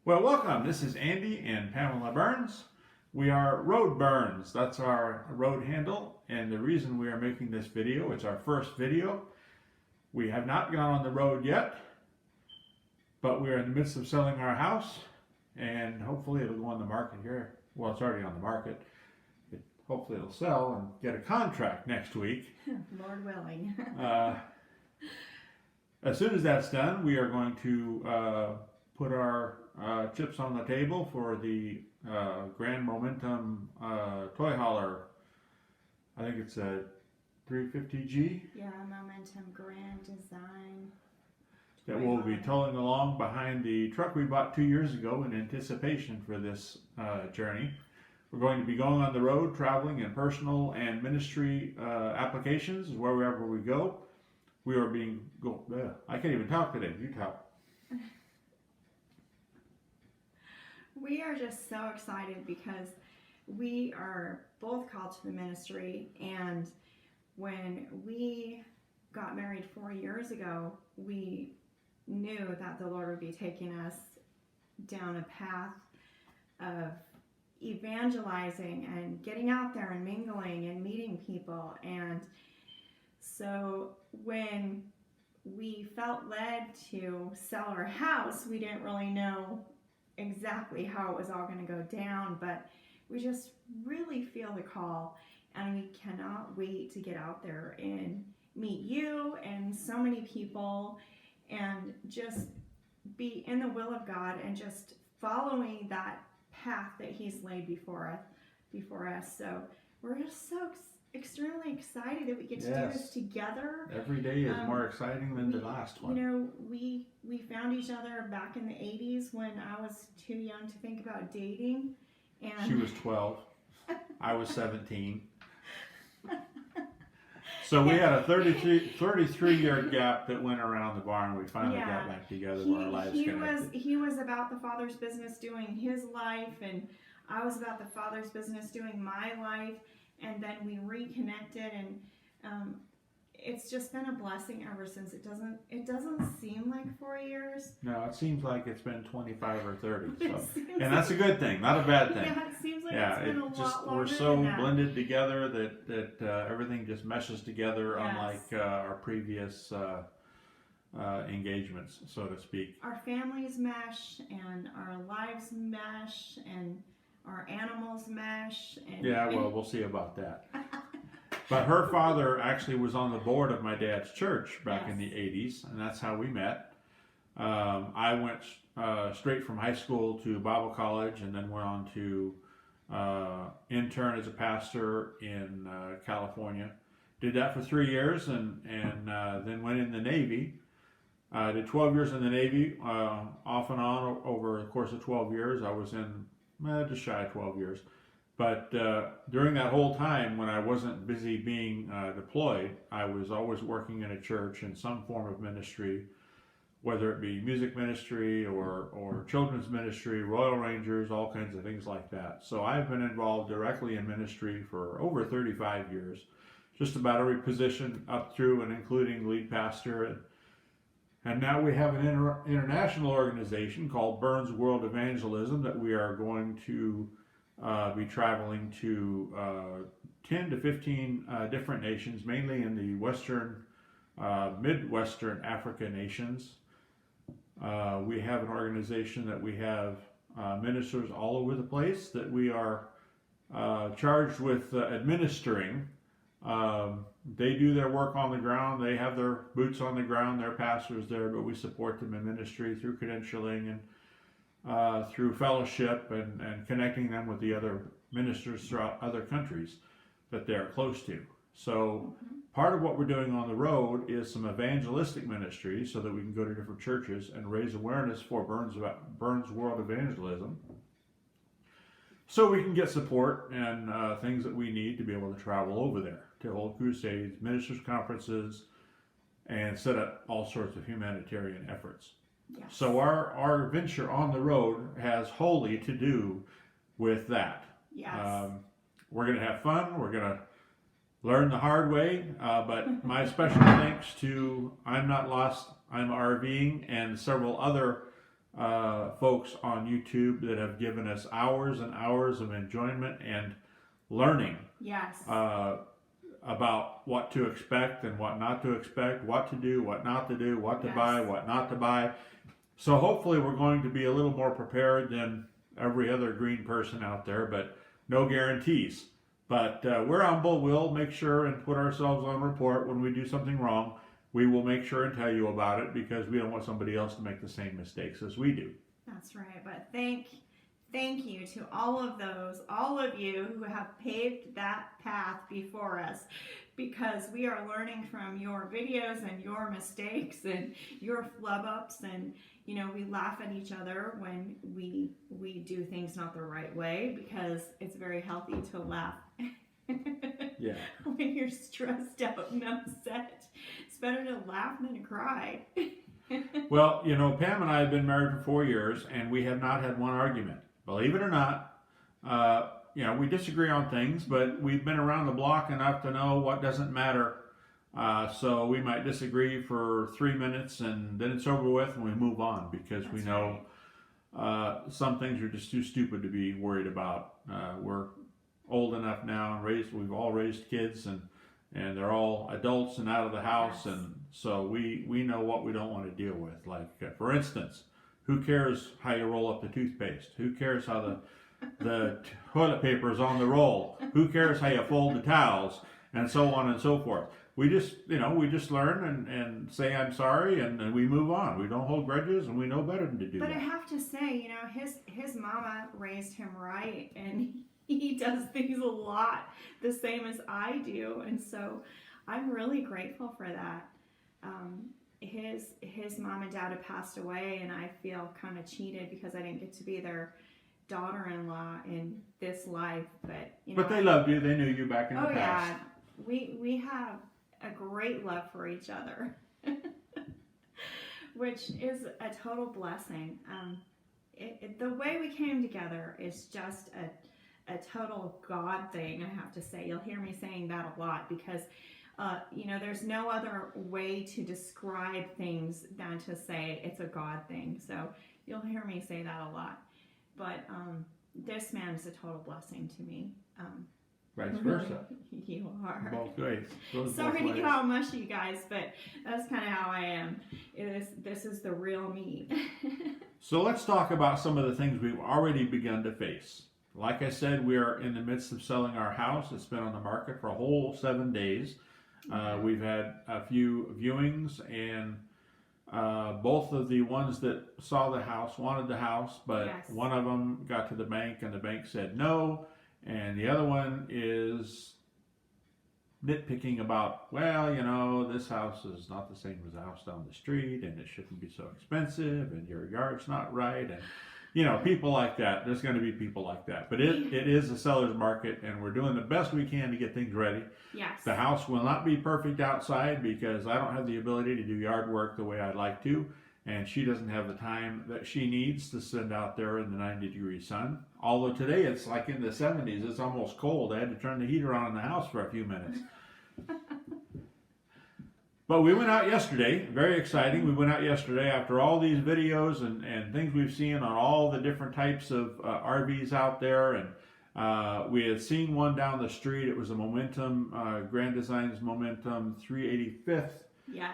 Well, welcome. This is Andy and Pamela Burns. We are Road Burns. That's our road handle. And the reason we are making this video, it's our first video. We have not gone on the road yet, but we are in the midst of selling our house. And hopefully it'll go on the market here. Well, it's already on the market. Hopefully it'll sell and get a contract next week. Lord willing. As soon as that's done, we are going to put our chips on the table for the Grand Momentum toy hauler. I think it's a 350G. Yeah, Momentum Grand Design. That will be towing along behind the truck we bought 2 years ago in anticipation for this journey. We're going to be going on the road, traveling in personal and ministry applications wherever we go. We are I can't even talk today. You talk. We are just so excited because we are both called to the ministry, and when we got married 4 years ago, we knew that the Lord would be taking us down a path of evangelizing and getting out there and mingling and meeting people. And so when we felt led to sell our house, we didn't really know exactly how it was all going to go down, but we just really feel the call, and we cannot wait to get out there and meet you and so many people and just be in the will of God and just following that path that He's laid before us. So we're just so extremely excited that we get to do this together. Every day is more exciting than the last one. You know, we found each other back in the 80s when I was too young to think about dating. And she was 12. I was 17. So we had a 33-year gap that went around the barn. We finally got back together where our lives connected. He was about the Father's business doing his life, and I was about the Father's business doing my life. And then we reconnected, and it's just been a blessing ever since. It doesn't seem like 4 years. No, it seems like it's been 25 or 30. So. And that's a good thing, not a bad thing. Yeah, it seems like it's been a lot longer. We're so blended together that everything just meshes together, unlike our previous engagements, so to speak. Our families mesh, and our lives mesh, and our animals mesh. And yeah, well, we'll see about that. But her father actually was on the board of my dad's church back in the 80s, and that's how we met. I went straight from high school to Bible college, and then went on to intern as a pastor in California. Did that for 3 years, and then went in the Navy. Did 12 years in the Navy, off and on over the course of 12 years. I was in just shy of 12 years. But during that whole time, when I wasn't busy being deployed, I was always working in a church in some form of ministry, whether it be music ministry or children's ministry, Royal Rangers, all kinds of things like that. So I've been involved directly in ministry for over 35 years, just about every position up through and including lead pastor. And now we have an international organization called Burns World Evangelism that we are going to be traveling to 10 to 15 different nations, mainly in the Western, Midwestern Africa nations. We have an organization that we have ministers all over the place that we are charged with administering. They do their work on the ground. They have their boots on the ground. They're pastors there, but we support them in ministry through credentialing and through fellowship and connecting them with the other ministers throughout other countries that they're close to. So part of what we're doing on the road is some evangelistic ministry so that we can go to different churches and raise awareness for Burns World Evangelism, so we can get support and things that we need to be able to travel over there to hold crusades, ministers' conferences, and set up all sorts of humanitarian efforts. Yes. So our venture on the road has wholly to do with that. Yes. We're going to have fun. We're going to learn the hard way, but my special thanks to I'm Not Lost, I'm RVing, and several other folks on YouTube that have given us hours and hours of enjoyment and learning. Yes. About what to expect and what not to expect, what to do, what not to do, what to buy, what not to buy. So hopefully we're going to be a little more prepared than every other green person out there, but no guarantees. But we're humble. We'll make sure and put ourselves on report when we do something wrong. We will make sure and tell you about it because we don't want somebody else to make the same mistakes as we do. That's right. But thank you to all of you who have paved that path before us, because we are learning from your videos and your mistakes and your flub ups, and you know, we laugh at each other when we do things not the right way, because it's very healthy to laugh. Yeah. When you're stressed out and upset, it's better to laugh than to cry. Well, you know, Pam and I have been married for 4 years, and we have not had one argument. Believe it or not, you know, we disagree on things, but we've been around the block enough to know what doesn't matter. So we might disagree for 3 minutes, and then it's over with, and we move on, because we know some things are just too stupid to be worried about. We're old enough now, and we've all raised kids, and they're all adults and out of the house, and so we know what we don't want to deal with. Like, for instance, who cares how you roll up the toothpaste? Who cares how the toilet paper is on the roll? Who cares how you fold the towels? And so on and so forth. We just learn and say I'm sorry, and we move on. We don't hold grudges, and we know better than to do that. But I have to say, you know, his mama raised him right, and he does things a lot the same as I do, and so I'm really grateful for that. His mom and dad have passed away, and I feel kind of cheated because I didn't get to be their daughter-in-law in this life. But you know, but they loved you. They knew you back in the past. Yeah, we have a great love for each other, which is a total blessing. The way we came together is just a total God thing, I have to say. You'll hear me saying that a lot because, you know, there's no other way to describe things than to say it's a God thing. So you'll hear me say that a lot. But this man is a total blessing to me. Vice versa. You are. Both ways. Sorry to get all mushy, you guys, but that's kind of how I am. This is the real me. So let's talk about some of the things we've already begun to face. Like I said, we are in the midst of selling our house. It's been on the market for a whole 7 days. We've had a few viewings, and both of the ones that saw the house wanted the house, but one of them got to the bank, and the bank said no. And the other one is nitpicking about, well, you know, this house is not the same as the house down the street, and it shouldn't be so expensive, and your yard's not right, and you know, people like that. There's going to be people like that, but it is a seller's market, and we're doing the best we can to get things ready. Yes. The house will not be perfect outside because I don't have the ability to do yard work the way I'd like to. And she doesn't have the time that she needs to sit out there in the 90-degree sun. Although today it's like in the 70s, it's almost cold. I had to turn the heater on in the house for a few minutes. But we went out yesterday, very exciting. We went out yesterday after all these videos and things we've seen on all the different types of RVs out there. And we had seen one down the street. It was a Momentum, Grand Designs Momentum 385th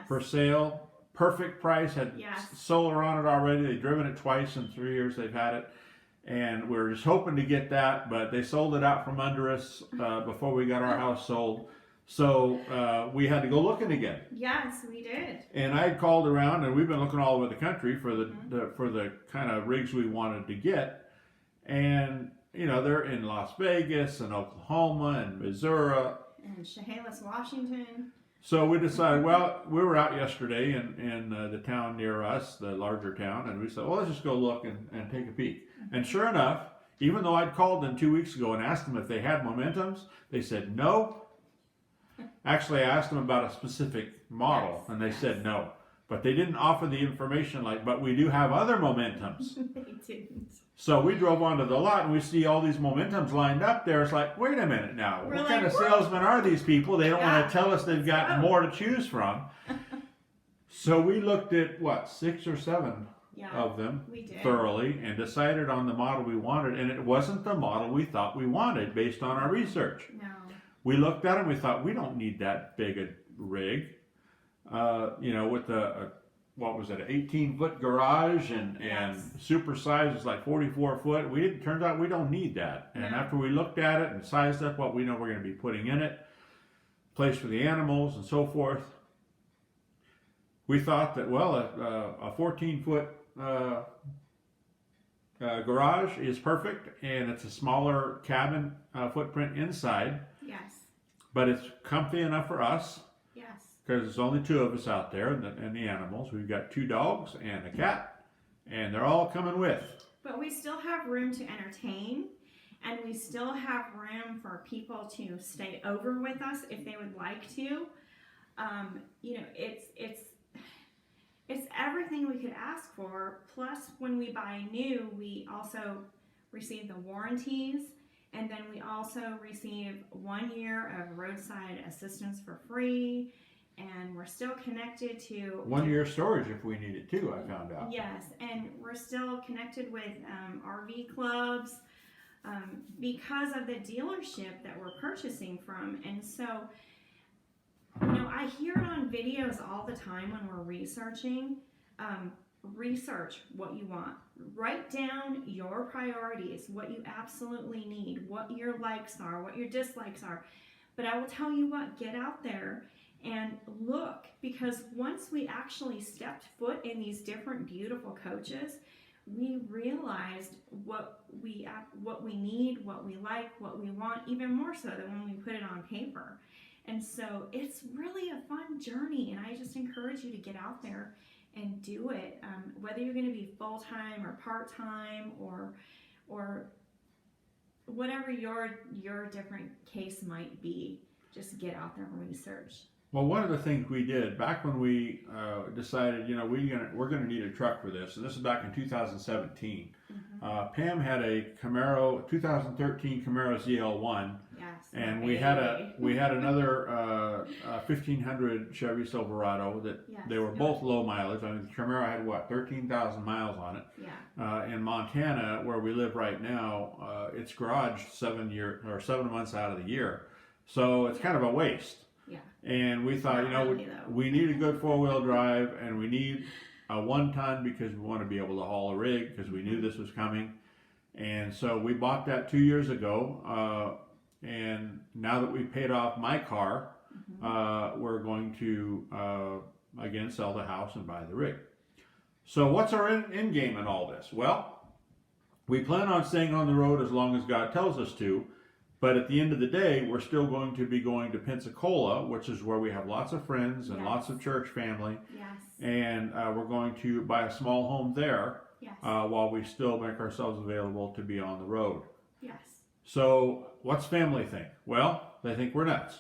for sale. Perfect price, had solar on it already. They've driven it twice in 3 years they've had it. And we were just hoping to get that, but they sold it out from under us before we got our house sold. So we had to go looking again. Yes, we did. And I had called around, and we've been looking all over the country for the kind of rigs we wanted to get. And, you know, they're in Las Vegas and Oklahoma and Missouri. And Chehalis, Washington. So we decided, well, we were out yesterday in the town near us, the larger town, and we said, well, let's just go look and take a peek. And sure enough, even though I'd called them 2 weeks ago and asked them if they had Momentums, they said no. Actually, I asked them about a specific model, and they said no. But they didn't offer the information like, but we do have other Momentums. They didn't. So we drove onto the lot, and we see all these Momentums lined up there. It's like, wait a minute now. We're what like, kind of salesmen are these people? They don't want to tell us they've got more to choose from. So we looked at, what, 6 or 7 of them we did. thoroughly and decided on the model we wanted, and it wasn't the model we thought we wanted based on our research. No. We looked at it and we thought, we don't need that big a rig. With the what was it, an 18-foot garage and super size is like 44 foot. Turns out we don't need that. And after we looked at it and sized up what we know we're going to be putting in it, place for the animals and so forth, we thought that, well, a 14-foot garage is perfect, and it's a smaller cabin footprint inside. Yes. But it's comfy enough for us. Yes. Because there's only 2 of us out there and the animals. We've got 2 dogs and a cat, and they're all coming with. But we still have room to entertain, and we still have room for people to stay over with us if they would like to. It's everything we could ask for. Plus, when we buy new, we also receive the warranties, and then we also receive 1 year of roadside assistance for free. And we're still connected to 1 year storage if we need it too, I found out. Yes, and we're still connected with RV clubs because of the dealership that we're purchasing from. And so, I hear it on videos all the time when we're researching. Research what you want. Write down your priorities, what you absolutely need, what your likes are, what your dislikes are. But I will tell you what, get out there and look, because once we actually stepped foot in these different beautiful coaches, we realized what we need, what we like, what we want, even more so than when we put it on paper. And so it's really a fun journey, and I just encourage you to get out there and do it, whether you're going to be full-time or part-time or whatever your different case might be. Just get out there and research. Well, one of the things we did back when we decided, we're going to need a truck for this, and this is back in 2017. Mm-hmm. Pam had a 2013 Camaro ZL1, yes, and we had another 1500 Chevy Silverado that they were both low mileage. I mean, the Camaro had 13,000 miles on it. Yeah. In Montana, where we live right now, it's garaged 7 months out of the year, so it's kind of a waste. Yeah. And we thought, we need a good 4-wheel drive, and we need a 1-ton because we want to be able to haul a rig because we knew this was coming. And so we bought that 2 years ago. And now that we've paid off my car, we're going to, again, sell the house and buy the rig. So what's our end game in all this? Well, we plan on staying on the road as long as God tells us to. But at the end of the day, we're still going to be going to Pensacola, which is where we have lots of friends and lots of church family. Yes. And we're going to buy a small home there while we still make ourselves available to be on the road. Yes. So what's family think? Well, they think we're nuts.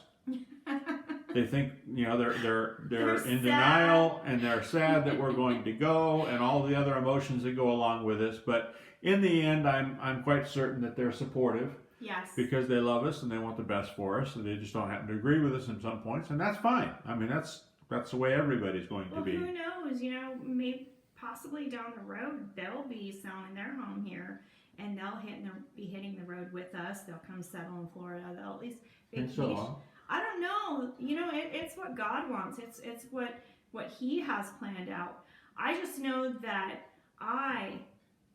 They think, they're in denial, and they're sad that we're going to go and all the other emotions that go along with this. But in the end, I'm quite certain that they're supportive. Yes. Because they love us and they want the best for us, and they just don't happen to agree with us in some points, and that's fine. I mean, that's the way everybody's going to be. Who knows? Maybe possibly down the road they'll be selling their home here, and they'll be hitting the road with us. They'll come settle in Florida. They'll at least vacation. And so on. I don't know. It's what God wants. It's what He has planned out. I just know that I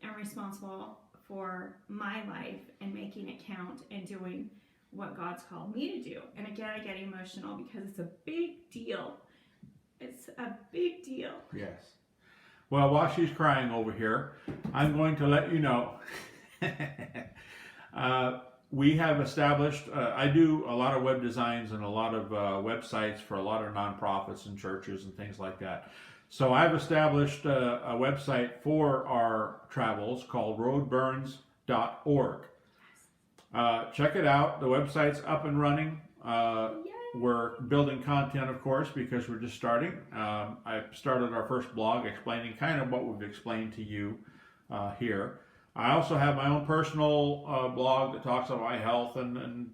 am responsible for my life and making it count and doing what God's called me to do. And again, I get emotional because it's a big deal. It's a big deal. Yes. Well, while she's crying over here, I'm going to let you know. We have established, I do a lot of web designs and a lot of websites for a lot of nonprofits and churches and things like that. So I've established a website for our travels called roadburns.org. Check it out. The website's up and running. We're building content, of course, because we're just starting. I started our first blog explaining kind of what we've explained to you here. I also have my own personal blog that talks about my health and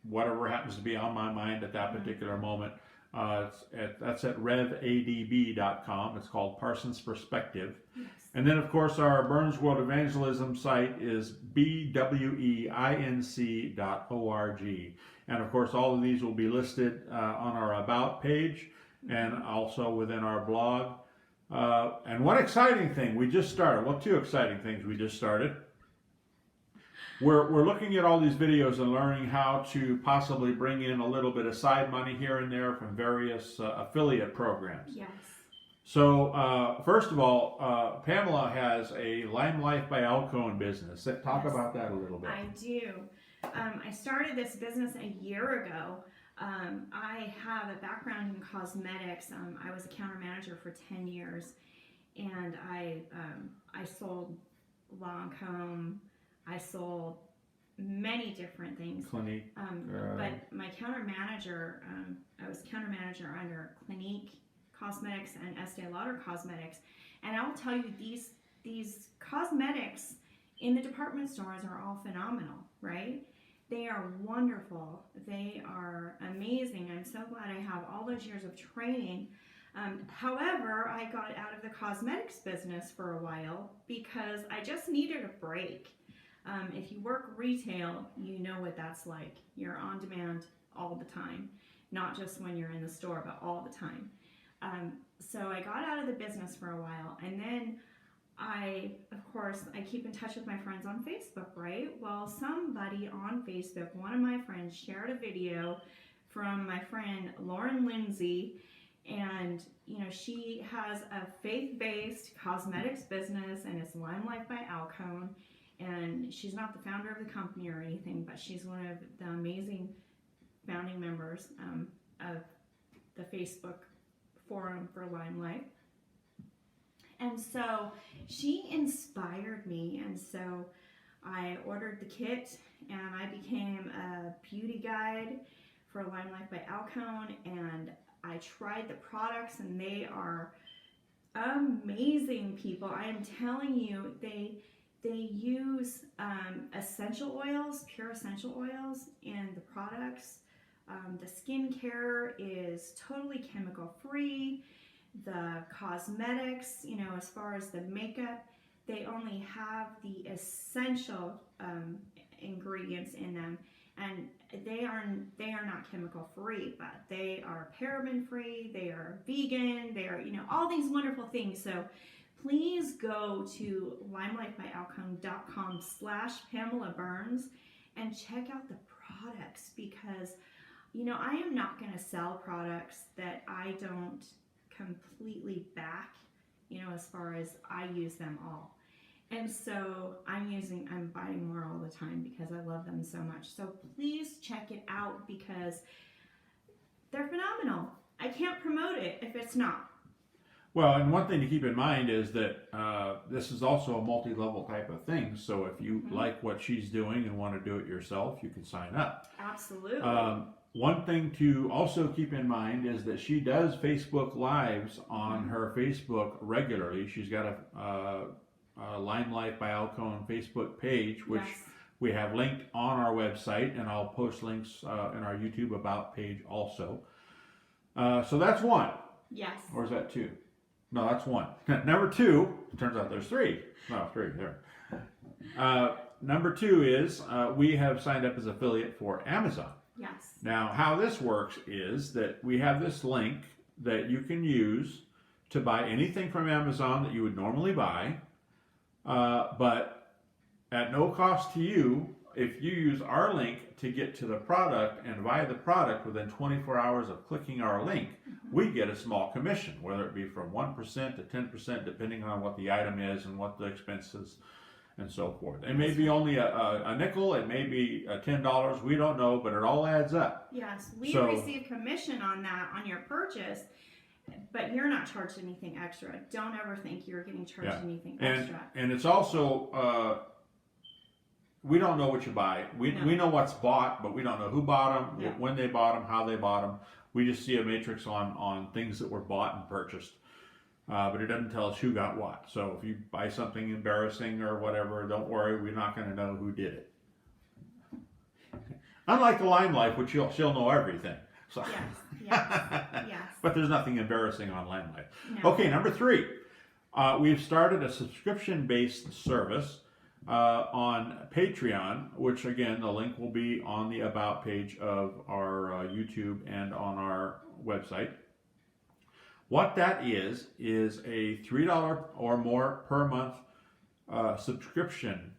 whatever happens to be on my mind at that particular moment. That's at revadb.com. It's called Parsons Perspective. Yes. And then, of course, our Burns World Evangelism site is bweinc.org. And, of course, all of these will be listed on our About page and also within our blog. And one exciting thing we just started, well, two exciting things we just started. We're looking at all these videos and learning how to possibly bring in a little bit of side money here and there from various affiliate programs. Yes. So, first of all, Pamela has a Lime Life by Alcone business. Talk Yes. about that a little bit. I do. I started this business a year ago. I have a background in cosmetics. I was a counter manager for 10 years, and I sold Lancome. I sold many different things. Clinique. But my counter manager, I was counter manager under Clinique Cosmetics and Estee Lauder Cosmetics, and I'll tell you, these cosmetics in the department stores are all phenomenal, right? They are wonderful. They are amazing. I'm so glad I have all those years of training. However, I got out of the cosmetics business for a while because I just needed a break. If you work retail, you know what that's like. You're on demand all the time, not just when you're in the store, but all the time. So I got out of the business for a while, and then I keep in touch with my friends on Facebook, right? Well, somebody on Facebook, one of my friends, shared a video from my friend Lauren Lindsay, and she has a faith-based cosmetics business, and it's Lime Life by Alcone. And she's not the founder of the company or anything, but she's one of the amazing founding members of the Facebook forum for Lime Life. And so she inspired me, and so I ordered the kit, and I became a beauty guide for Lime Life by Alcone, and I tried the products, and they are amazing, people. I am telling you, they use essential oils, pure essential oils in the products. The skincare is totally chemical free. The cosmetics, as far as the makeup, they only have the essential ingredients in them, and they are not chemical free, but they are paraben free. They are vegan. They are all these wonderful things. So please go to limelifebyalcone.com/Pamela Burns and check out the products, because I am not going to sell products that I don't completely back, as far as I use them all. And so I'm buying more all the time because I love them so much. So please check it out because they're phenomenal. I can't promote it if it's not. Well, and one thing to keep in mind is that this is also a multi-level type of thing. So if you like what she's doing and want to do it yourself, you can sign up. Absolutely. One thing to also keep in mind is that she does Facebook Lives on her Facebook regularly. She's got a Lime Life by Alcone Facebook page, which we have linked on our website, and I'll post links in our YouTube About page also. So that's one. Yes. Or is that two? No, that's one. Number two, it turns out there's three. No, three, there. Number two is we have signed up as affiliate for Amazon. Yes. Now, how this works is that we have this link that you can use to buy anything from Amazon that you would normally buy, but at no cost to you. If you use our link to get to the product and buy the product within 24 hours of clicking our link, we get a small commission, whether it be from 1% to 10%, depending on what the item is and what the expenses and so forth. It may be only a nickel, it may be $10, we don't know, but it all adds up. Yes, we receive commission on that, on your purchase, but you're not charged anything extra. Don't ever think you're getting charged anything extra. And it's also, we don't know what you buy. We know what's bought, but we don't know who bought them, when they bought them, how they bought them. We just see a matrix on things that were bought and purchased. But it doesn't tell us who got what. So if you buy something embarrassing or whatever, don't worry, we're not going to know who did it. Unlike the Lime Life, which she'll know everything. So. Yes. But there's nothing embarrassing on Limelight. No. Okay, number 3. We've started a subscription-based service on Patreon, which again, the link will be on the About page of our YouTube and on our website. What that is a $3 or more per month subscription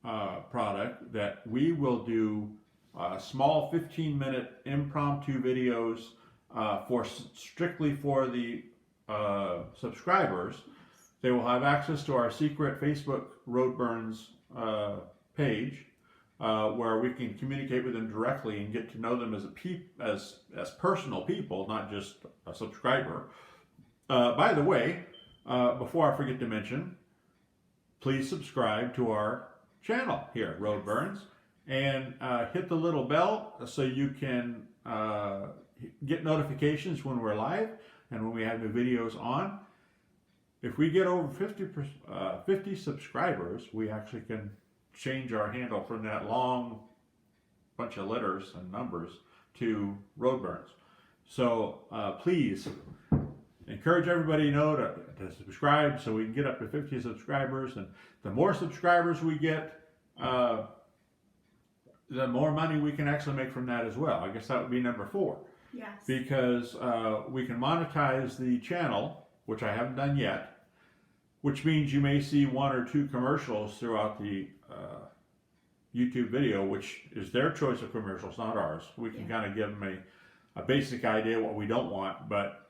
product that we will do small 15-minute impromptu videos strictly for the subscribers. They will have access to our secret Facebook Road Burns page, where we can communicate with them directly and get to know them as personal people, not just a subscriber. By the way, before I forget to mention, please subscribe to our channel here, Road Burns, and hit the little bell so you can get notifications when we're live and when we have new videos on. If we get over 50 subscribers, we actually can change our handle from that long bunch of letters and numbers to Road Burns. So please encourage everybody to subscribe so we can get up to 50 subscribers. And the more subscribers we get, the more money we can actually make from that as well. I guess that would be number 4. Yes. Because we can monetize the channel, which I haven't done yet, which means you may see 1 or 2 commercials throughout the YouTube video, which is their choice of commercials, not ours. We can kind of give them a basic idea what we don't want, but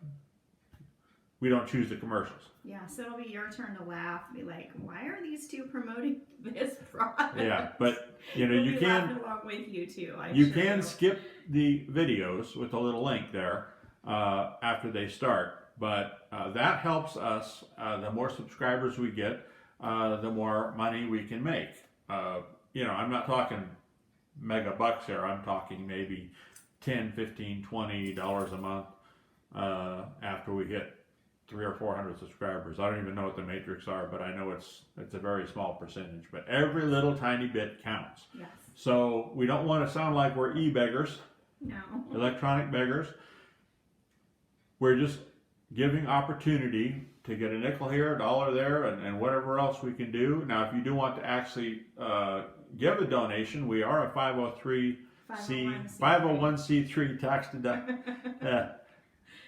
we don't choose the commercials. Yeah, so it'll be your turn to laugh, be like, why are these 2 promoting this product? Yeah, but you know, we'll you be can laughing along with you too. you can skip the videos with a little link there after they start. But that helps us. The more subscribers we get, the more money we can make. You know, I'm not talking mega bucks here. I'm talking maybe $10, $15, $20 a month after we hit 300 or 400 subscribers. I don't even know what the matrix are, but I know it's a very small percentage. But every little tiny bit counts. Yes. So we don't want to sound like we're e-beggars, No. electronic beggars. We're just giving opportunity to get a nickel here, a dollar there, and whatever else we can do. Now, if you do want to actually give a donation, we are a 501c3 tax deductible.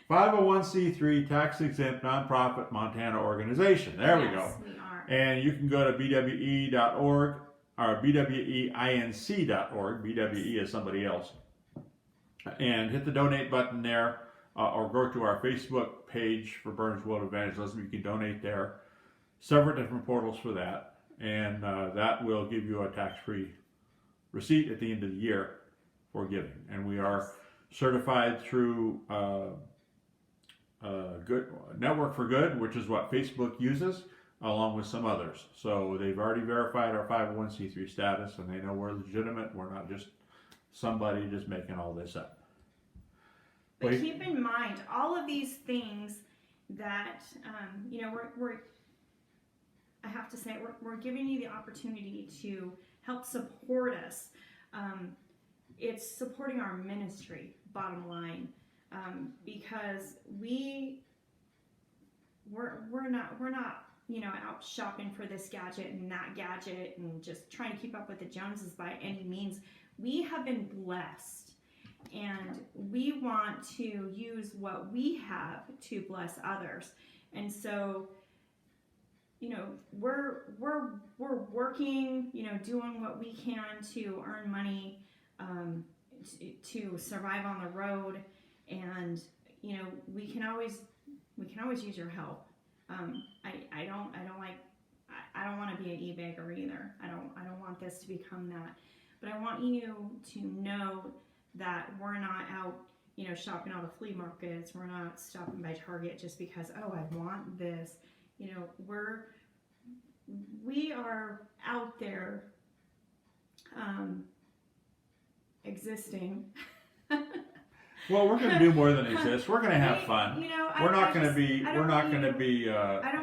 501c3 tax exempt nonprofit Montana organization. There we go. We are. And you can go to bwe.org or bweinc.org. BWE is somebody else. And hit the donate button there. Or go to our Facebook page for Burns World Evangelism. You can donate there. Several different portals for that. And that will give you a tax-free receipt at the end of the year for giving. And we are certified through Good Network for Good, which is what Facebook uses, along with some others. So they've already verified our 501c3 status, and they know we're legitimate. We're not just somebody just making all this up. But keep in mind, all of these things that, you know, I have to say, we're giving you the opportunity to help support us. It's supporting our ministry, bottom line, because we're not, you know, out shopping for this gadget and that gadget and just trying to keep up with the Joneses by any means. We have been blessed. And we want to use what we have to bless others. And so, you know, we're working, you know, doing what we can to earn money, to survive on the road. And, you know, we can always use your help. I don't want to be an e-bagger either. I don't want this to become that. But I want you to know that we're not out, you know, shopping all the flea markets. We're not stopping by Target just because, oh, I want this. You know, we are out there existing. Well, we're going to do more than exist. We're going to have fun. You know, we're not going to be. I don't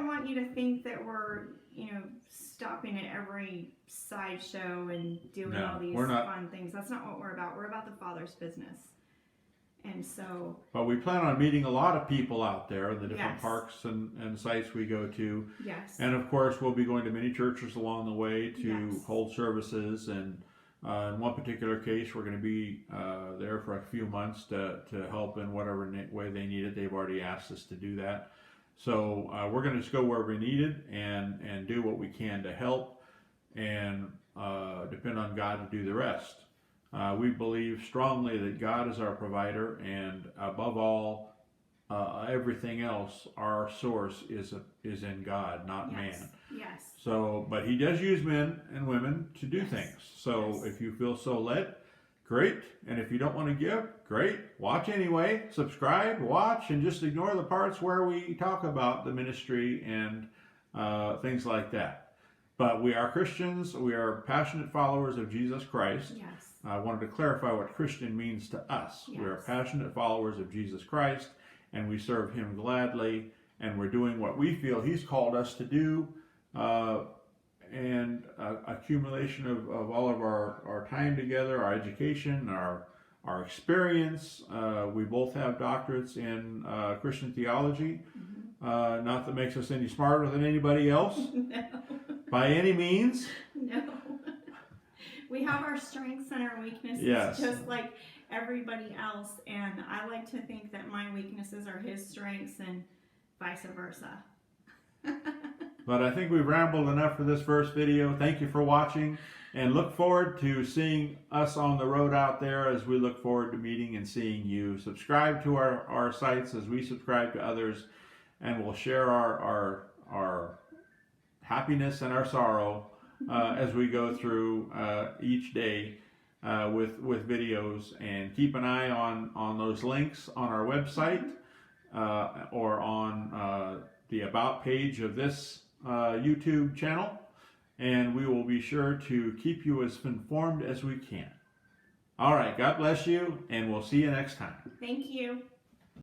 want you to think that we're, you know, stopping at every sideshow and doing all these fun things. That's not what we're about. We're about the Father's business. And so, But we plan on meeting a lot of people out there in the different Yes. parks and sites we go to. yes. And of course, we'll be going to many churches along the way to Yes. hold services. And in one particular case, we're going to be there for a few months to help in whatever way they need it. They've already asked us to do that. So we're going to just go where we're needed and do what we can to help and depend on God to do the rest. We believe strongly that God is our provider, and above all, everything else, our source is in God, not Yes. man. Yes. So, but He does use men and women to do Yes. things. So, Yes. if you feel so led, great. And if you don't want to give, great. Watch anyway. Subscribe, watch, and just ignore the parts where we talk about the ministry and things like that. But we are Christians. We are passionate followers of Jesus Christ. Yes. I wanted to clarify what Christian means to us. Yes. We are passionate followers of Jesus Christ, and we serve Him gladly, and we're doing what we feel He's called us to do, and accumulation of all of our time together, our education, our experience. We both have doctorates in Christian theology. Not that makes us any smarter than anybody else, No. by any means. No. We have our strengths and our weaknesses, Yes. just like everybody else. And I like to think that my weaknesses are his strengths and vice versa. But I think we've rambled enough for this first video. Thank you for watching, and look forward to seeing us on the road out there as we look forward to meeting and seeing you. Subscribe to our sites as we subscribe to others, and we'll share our happiness and our sorrow as we go through each day with videos. And keep an eye on those links on our website or on the About page of this YouTube channel, and we will be sure to keep you as informed as we can. All right, God bless you, and we'll see you next time. Thank you.